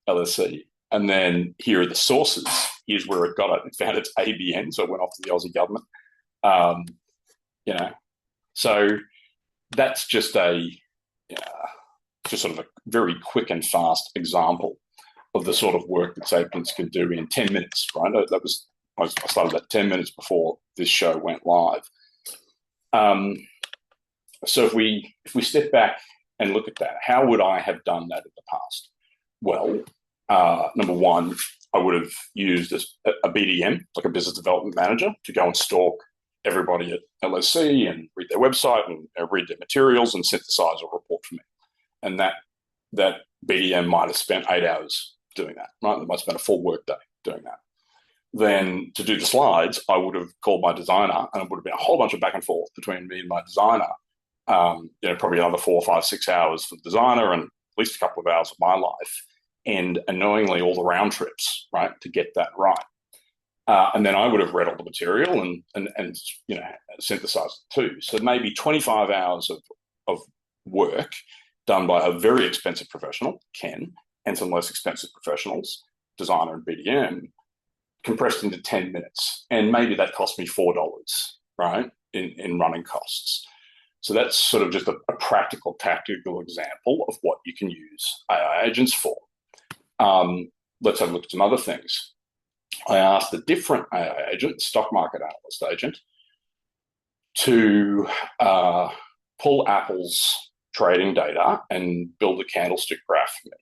LSC. And then here are the sources. Here's where it got it. It found its ABN, so it went off to the Aussie government. So that's just just sort of a very quick and fast example of the sort of work that Sapience can do in 10 minutes, right? I started that 10 minutes before this show went live. So if we step back and look at that, how would I have done that in the past? Well, number one, I would have used a BDM, like a business development manager, to go and stalk everybody at LSC and read their website and read their materials and synthesize a report for me. And that BDM might have spent 8 hours doing that, right? They might have spent a full work day doing that. Then to do the slides, I would have called my designer, and it would have been a whole bunch of back and forth between me and my designer. Probably another 4, 5, 6 hours for the designer and at least a couple of hours of my life, and annoyingly all the round trips, right, to get that right. And then I would have read all the material and synthesized it too. So maybe 25 hours of work done by a very expensive professional, Ken, and some less expensive professionals, designer and BDM, compressed into 10 minutes. And maybe that cost me $4, right, in running costs. So that's sort of just a practical, tactical example of what you can use AI agents for. Let's have a look at some other things. I asked a different AI agent, stock market analyst agent, to pull Apple's trading data and build a candlestick graph for me.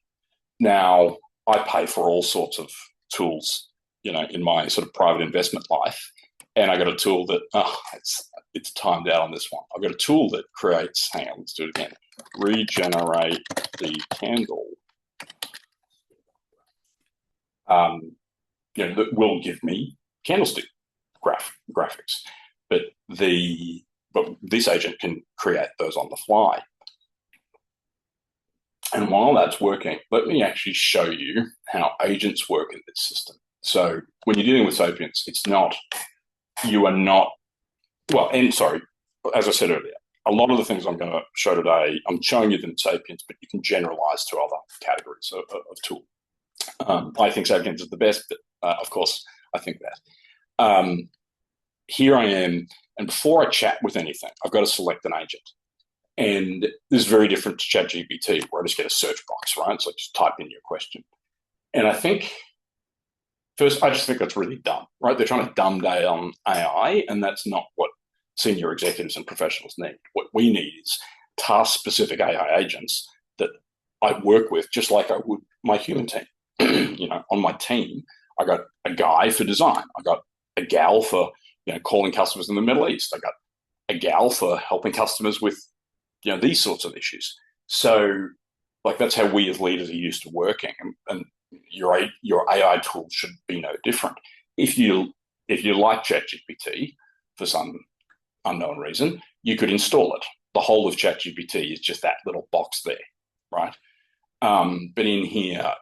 Now, I pay for all sorts of tools, in my sort of private investment life. And I got a tool that, it's timed out on this one. I've got a tool that creates, hang on, let's do it again. Regenerate the candle. That will give me candlestick graphics. But this agent can create those on the fly. And while that's working, let me actually show you how agents work in this system. So when you're dealing with Sapience, as I said earlier, a lot of the things I'm going to show today, I'm showing you them in Sapience, but you can generalize to other categories of tool. I think Sapience is the best, but of course, I think that. Here I am, and before I chat with anything, I've got to select an agent. And this is very different to ChatGPT, where I just get a search box, right? So I just type in your question. And I think, first, I just think that's really dumb, right? They're trying to dumb down AI, and that's not what senior executives and professionals need. What we need is task-specific AI agents that I work with just like I would my human team. On my team, I got a guy for design. I got a gal for calling customers in the Middle East. I got a gal for helping customers with these sorts of issues. So, that's how we as leaders are used to working, and your AI tool should be no different. If you like ChatGPT for some unknown reason, you could install it. The whole of ChatGPT is just that little box there, right? But in here,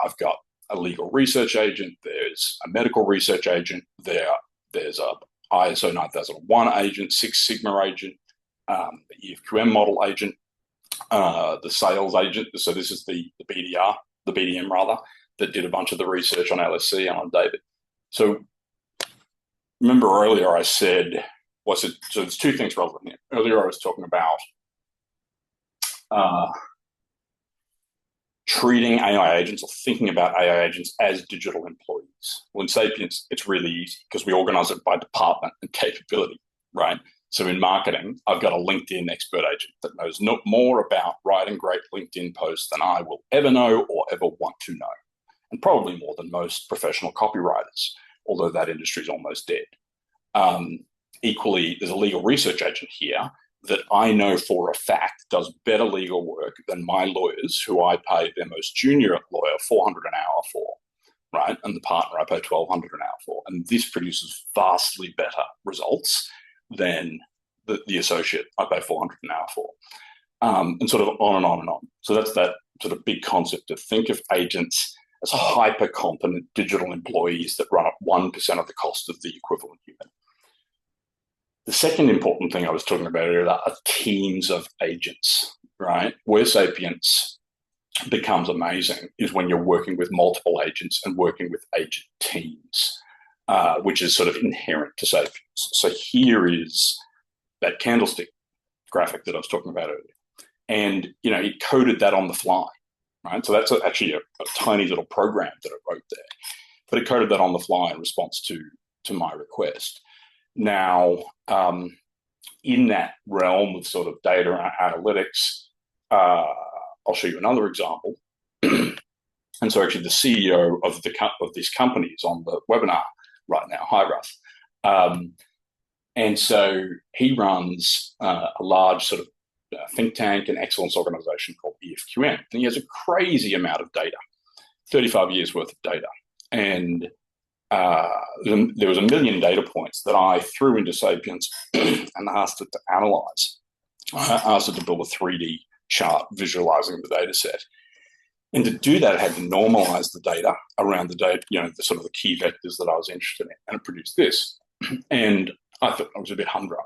I've got a legal research agent. There's a medical research agent. There's a ISO 9001 agent, Six Sigma agent, the EFQM model agent, the sales agent. So this is the BDM rather, that did a bunch of the research on LSC and on David. So remember earlier I said, so there's two things relevant here. Earlier I was talking about treating AI agents or thinking about AI agents as digital employees. Well, in Sapience, it's really easy because we organize it by department and capability, right? So in marketing, I've got a LinkedIn expert agent that knows more about writing great LinkedIn posts than I will ever know or ever want to know, and probably more than most professional copywriters, although that industry is almost dead. Equally, there's a legal research agent here that I know for a fact does better legal work than my lawyers, who I pay their most junior lawyer $400 an hour for, right? And the partner I pay $1,200 an hour for. And this produces vastly better results than the associate I pay $400 an hour for. And sort of on and on and on. So that's that sort of big concept to think of agents as hyper-competent digital employees that run at 1% of the cost of the equivalent human. The second important thing I was talking about earlier are teams of agents, right? Where Sapience becomes amazing is when you're working with multiple agents and working with agent teams, which is sort of inherent to Sapience. So here is that candlestick graphic that I was talking about earlier. And, it coded that on the fly, right? So that's actually a tiny little program that it wrote there. But it coded that on the fly in response to my request. Now, in that realm of sort of data analytics, I'll show you another example. And so actually the CEO of this company is on the webinar right now. Hi, Russ. And so he runs a large sort of think tank and excellence organization called EFQM. And he has a crazy amount of data, 35 years worth of data. And there was 1 million data points that I threw into Sapience and asked it to analyze. I asked it to build a 3D chart visualizing the data set. And to do that, I had to normalize the data around the data, the sort of the key vectors that I was interested in, and it produced this. And I thought I was a bit humdrum.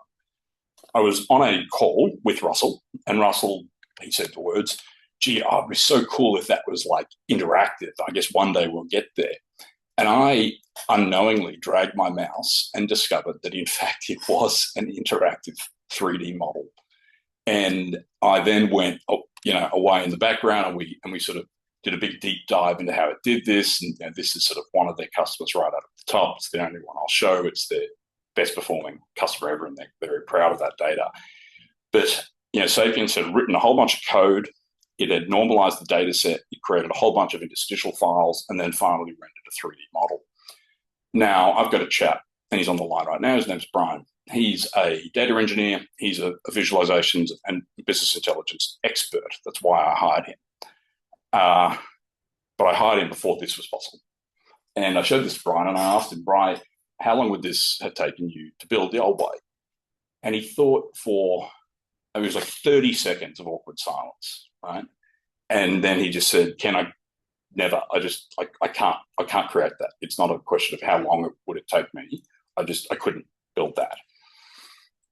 I was on a call with Russell, and Russell, he said the words, gee, oh, it'd be so cool if that was like interactive. I guess one day we'll get there. And I unknowingly dragged my mouse and discovered that, in fact, it was an interactive 3D model. And I then went, away in the background, and we sort of did a big deep dive into how it did this. And this is sort of one of their customers right up at the top. It's the only one I'll show. It's their best performing customer ever, and they're very proud of that data. But Sapience had written a whole bunch of code. It had normalized the data set. It created a whole bunch of interstitial files, and then finally rendered a 3D model. Now, I've got a chap, and he's on the line right now. His name's Brian. He's a data engineer. He's a visualizations and business intelligence expert. That's why I hired him. But I hired him before this was possible. And I showed this to Brian, and I asked him, Brian, how long would this have taken you to build the old way? And he thought it was like 30 seconds of awkward silence, right? And then he just said, I can't create that. It's not a question of how long would it take me. I couldn't build that.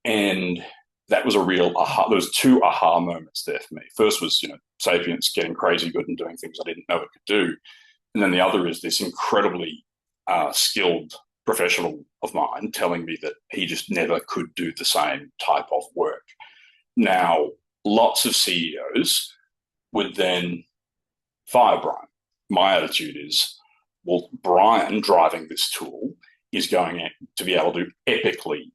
And that was a real aha. There was two aha moments there for me. First was, Sapience getting crazy good and doing things I didn't know it could do. And then the other is this incredibly skilled professional of mine telling me that he just never could do the same type of work. Now, lots of CEOs would then fire Brian. My attitude is, well, Brian driving this tool is going to be able to do epically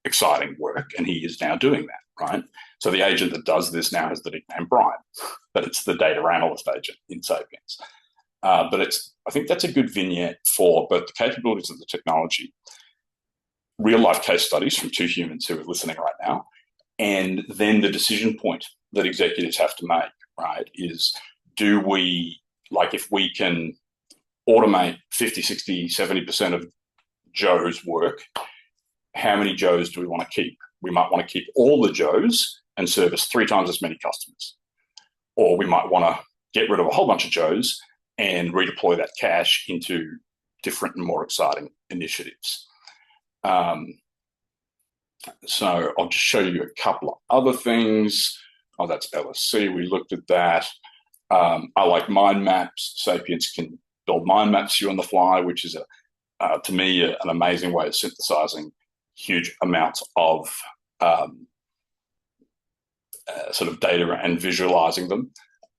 exciting work, and he is now doing that, right? So the agent that does this now has the nickname Brian, but it's the data analyst agent in Sapience. But I think that's a good vignette for both the capabilities of the technology, real-life case studies from two humans who are listening right now, and then the decision point that executives have to make, right, is if we can automate 50, 60, 70% of Joe's work, how many Joes do we want to keep? We might want to keep all the Joes and service 3 times as many customers. Or we might want to get rid of a whole bunch of Joes and redeploy that cash into different and more exciting initiatives. So I'll just show you a couple of other things. Oh, that's LSC. We looked at that. I like mind maps. Sapience can build mind maps for you on the fly, which is, to me, an amazing way of synthesizing huge amounts of sort of data and visualizing them.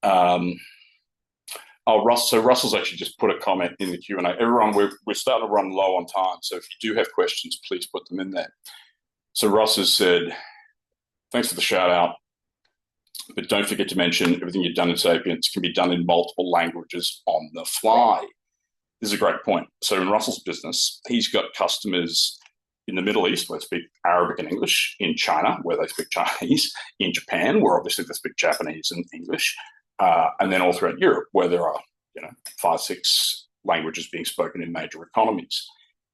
So Russell's actually just put a comment in the Q&A. Everyone, we're starting to run low on time, so if you do have questions, please put them in there. So Russ has said, thanks for the shout out, but don't forget to mention everything you've done in Sapience can be done in multiple languages on the fly. This is a great point. So in Russell's business, he's got customers in the Middle East where they speak Arabic and English, in China where they speak Chinese, in Japan where obviously they speak Japanese and English, and then all throughout Europe where there are 5, 6 languages being spoken in major economies.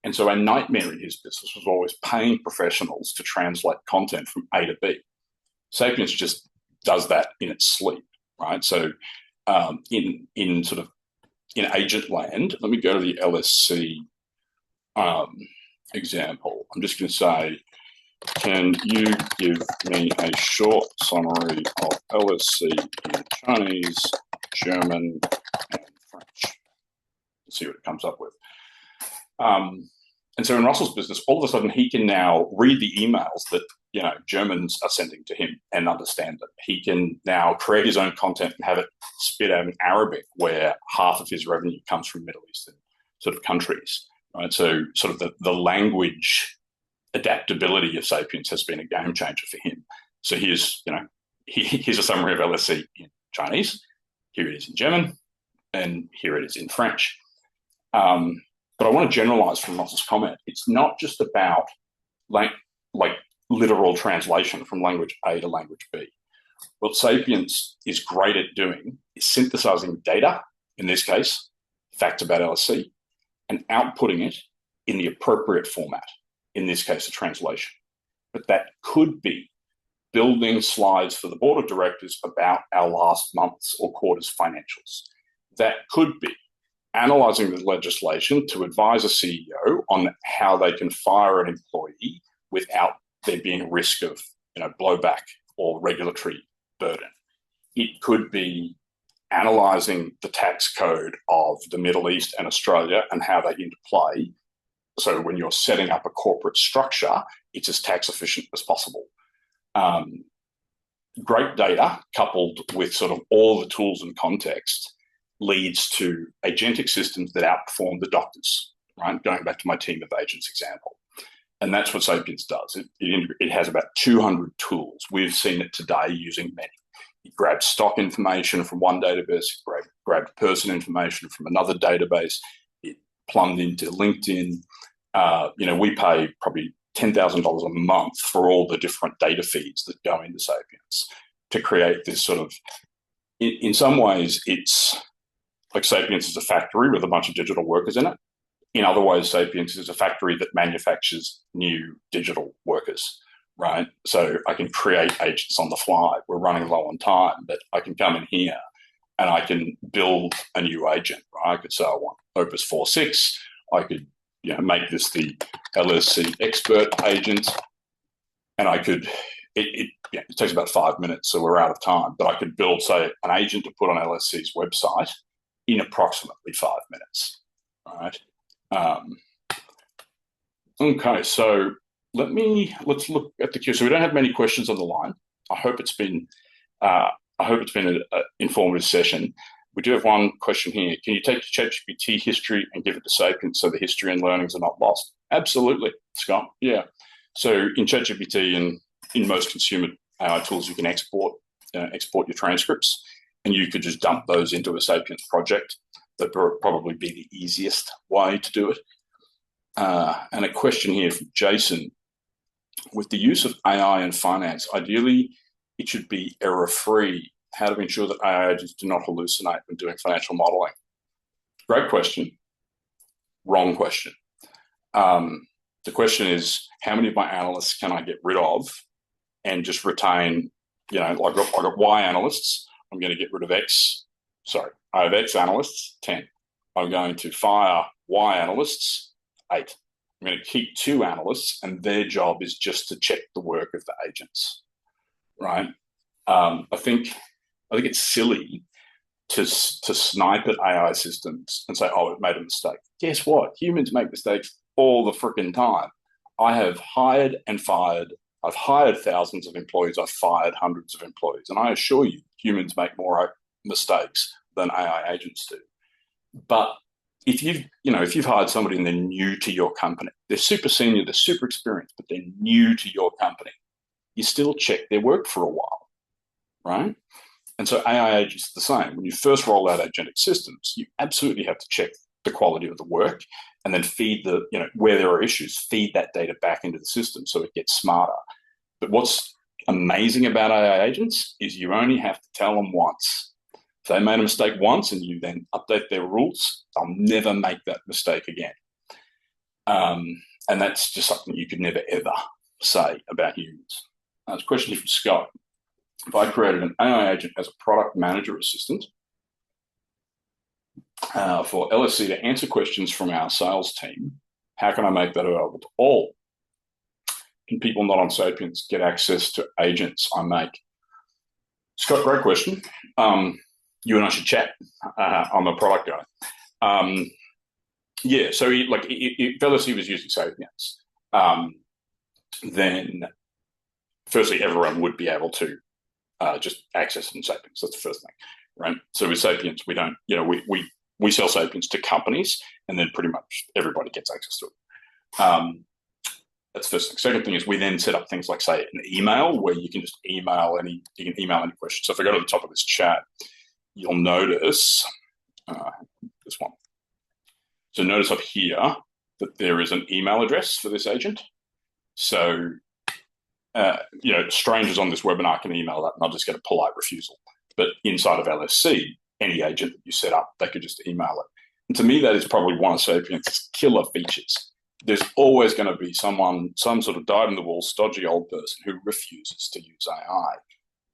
And so our nightmare in his business was always paying professionals to translate content from A to B. Sapience just does that in its sleep, right? So in agent land, let me go to the LSC example. I'm just going to say, can you give me a short summary of LSC in Chinese, German, and French? Let's see what it comes up with. And so in Russell's business, all of a sudden he can now read the emails that Germans are sending to him and understand them. He can now create his own content and have it spit out in Arabic, where half of his revenue comes from Middle Eastern sort of countries. Right? So sort of the language adaptability of Sapience has been a game changer for him. So here's a summary of LSC in Chinese. Here it is in German, and here it is in French. But I want to generalize from Russell's comment. It's not just about like literal translation from language A to language B. What Sapience is great at doing is synthesizing data, in this case, facts about LSC, and outputting it in the appropriate format, in this case, a translation. But that could be building slides for the board of directors about our last month's or quarter's financials. That could be analyzing the legislation to advise a CEO on how they can fire an employee without there being a risk of blowback or regulatory burden. It could be analysing the tax code of the Middle East and Australia and how they interplay. So when you're setting up a corporate structure, it's as tax efficient as possible. Great data coupled with sort of all the tools and context leads to agentic systems that outperform the doctors, right? Going back to my team of agents example. And that's what Sapience does. It has about 200 tools. We've seen it today using many. It grabs stock information from one database, grabbed person information from another database. It plumbed into LinkedIn. We pay probably $10,000 a month for all the different data feeds that go into Sapience to create this sort of, in some ways, it's like Sapience is a factory with a bunch of digital workers in it. In other ways, Sapience is a factory that manufactures new digital workers, right? So I can create agents on the fly. We're running low on time, but I can come in here and I can build a new agent, right? I could say I want Opus 4.6. I could make this the LSC expert agent, and I could, it takes about 5 minutes, so we're out of time, but I could build, say, an agent to put on LSC's website in approximately 5 minutes, right? Okay, so let's look at the queue. So we don't have many questions on the line. I hope it's been an informative session. We do have one question here. Can you take your ChatGPT history and give it to Sapience so the history and learnings are not lost? Absolutely, Scott. Yeah. So in ChatGPT and in most consumer AI tools, you can export your transcripts, and you could just dump those into a Sapience project. That would probably be the easiest way to do it. And a question here from Jason. With the use of AI in finance, ideally, it should be error-free. How to ensure that AI agents do not hallucinate when doing financial modeling? Great question. Wrong question. The question is, how many of my analysts can I get rid of and just retain, I've got Y analysts. I'm going to get rid of X. Sorry, I have X analysts, 10. I'm going to fire Y analysts, 8. I'm going to keep 2 analysts, and their job is just to check the work of the agents, right? I think it's silly to snipe at AI systems and say, oh, it made a mistake. Guess what? Humans make mistakes all the freaking time. I have hired and fired. I've hired thousands of employees. I've fired hundreds of employees. And I assure you, humans make more mistakes than AI agents do. But if you've hired somebody and they're new to your company, they're super senior, they're super experienced, but they're new to your company, you still check their work for a while, right? And so AI agents are the same. When you first roll out agentic systems, you absolutely have to check the quality of the work and then feed where there are issues, feed that data back into the system so it gets smarter. But what's amazing about AI agents is you only have to tell them once. If they made a mistake once and you then update their rules, they'll never make that mistake again. And that's just something you could never, ever say about humans. There's a question here from Scott. If I created an AI agent as a product manager assistant for LSC to answer questions from our sales team, how can I make that available to all? Can people not on Sapience get access to agents I make? Scott, great question. You and I should chat. I'm a product guy. Yeah, so if LSC was using Sapience, then firstly, everyone would be able to just access it in Sapience. That's the first thing, right? So with Sapience, we don't, we sell Sapience to companies, and then pretty much everybody gets access to it. That's the first thing. Second thing is we then set up things like, say, an email where you can just email any questions. So if I go to the top of this chat, you'll notice this one. So notice up here that there is an email address for this agent. So strangers on this webinar can email that and I'll just get a polite refusal. But inside of LSC, any agent that you set up, they could just email it. And to me, that is probably one of Sapience's killer features. There's always going to be some sort of dyed-in-the-wool, stodgy old person who refuses to use AI.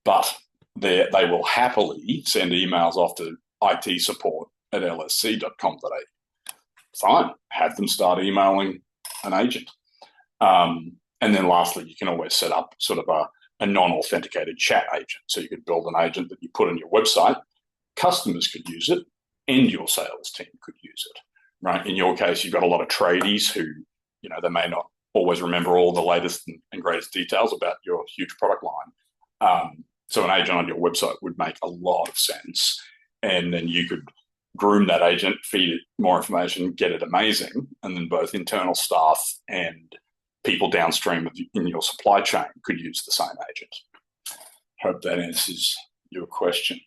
But they will happily send emails off to IT support at lsc.com.au. Fine, have them start emailing an agent. And then lastly, you can always set up sort of a non-authenticated chat agent. So you could build an agent that you put on your website, customers could use it, and your sales team could use it, right? In your case, you've got a lot of tradies who, they may not always remember all the latest and greatest details about your huge product line. So an agent on your website would make a lot of sense. And then you could groom that agent, feed it more information, get it amazing. And then both internal staff and people downstream in your supply chain could use the same agent. Hope that answers your question.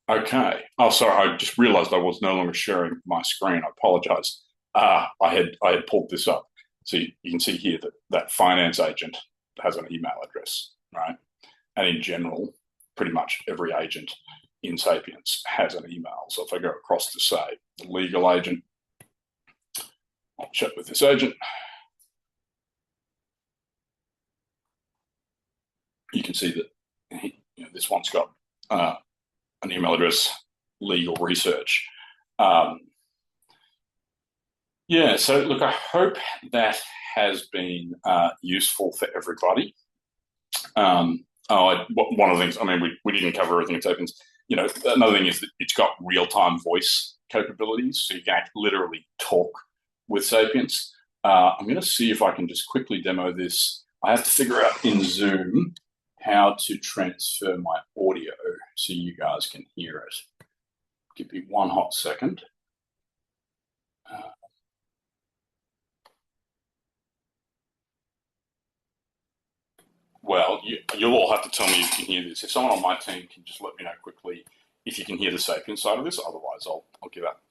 Okay. Oh, sorry. I just realized I was no longer sharing my screen. I apologize. I had pulled this up. So you can see here that finance agent has an email address, right? And in general, pretty much every agent in Sapience has an email. So if I go across to, say, the legal agent, I'll chat with this agent. You can see that this one's got an email address, legal research. Yeah, so look, I hope that has been useful for everybody. One of the things, we didn't cover everything in Sapience. Another thing is that it's got real-time voice capabilities, so you can literally talk with Sapience. I'm going to see if I can just quickly demo this. I have to figure out in Zoom how to transfer my audio so you guys can hear it. Give me one hot second. Well, you'll all have to tell me if you can hear this. If someone on my team can just let me know quickly if you can hear the Sapience side of this, otherwise I'll give up.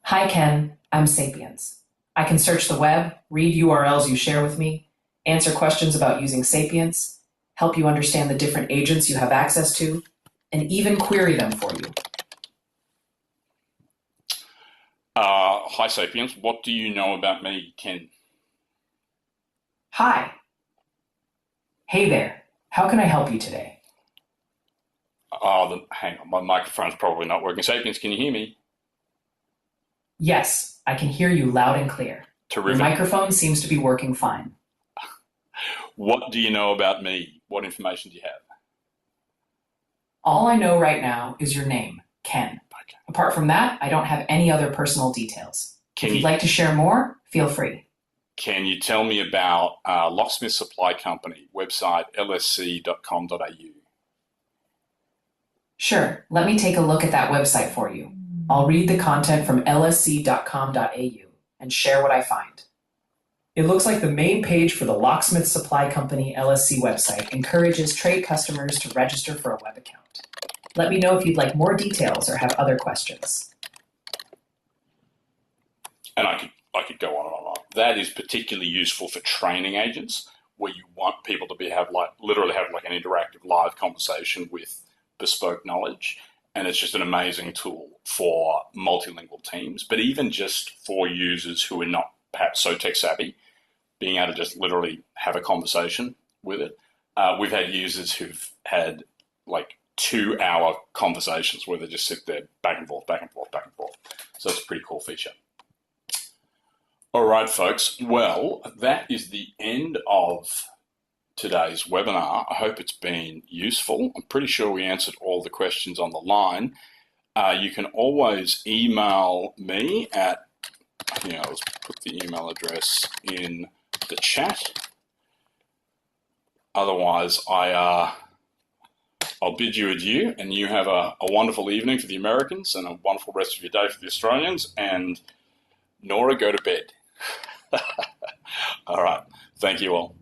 Hi, Ken. I'm Sapience. I can search the web, read URLs you share with me, answer questions about using Sapience, help you understand the different agents you have access to, and even query them for you. Hi, Sapience. What do you know about me, Ken? Hi. Hey there. How can I help you today? Hang on. My microphone's probably not working. Sapience, can you hear me? Yes, I can hear you loud and clear. Terrific. Your microphone seems to be working fine. What do you know about me? What information do you have? All I know right now is your name, Ken. Okay. Apart from that, I don't have any other personal details. If you'd like to share more, feel free. Can you tell me about Locksmith Supply Company, website lsc.com.au? Sure. Let me take a look at that website for you. I'll read the content from lsc.com.au and share what I find. It looks like the main page for the Locksmith Supply Company LSC website encourages trade customers to register for a web account. Let me know if you'd like more details or have other questions. And I could go on and on. That is particularly useful for training agents, where you want people to literally have an interactive live conversation with bespoke knowledge. And it's just an amazing tool for multilingual teams, but even just for users who are not perhaps so tech savvy, being able to just literally have a conversation with it. We've had users who've had 2-hour conversations where they just sit there back and forth, back and forth, back and forth. So it's a pretty cool feature. All right, folks. Well, that is the end of today's webinar. I hope it's been useful. I'm pretty sure we answered all the questions on the line. You can always email me at, let's put the email address in the chat. Otherwise, I'll bid you adieu, and you have a wonderful evening for the Americans and a wonderful rest of your day for the Australians. And Nora, go to bed. All right. Thank you all.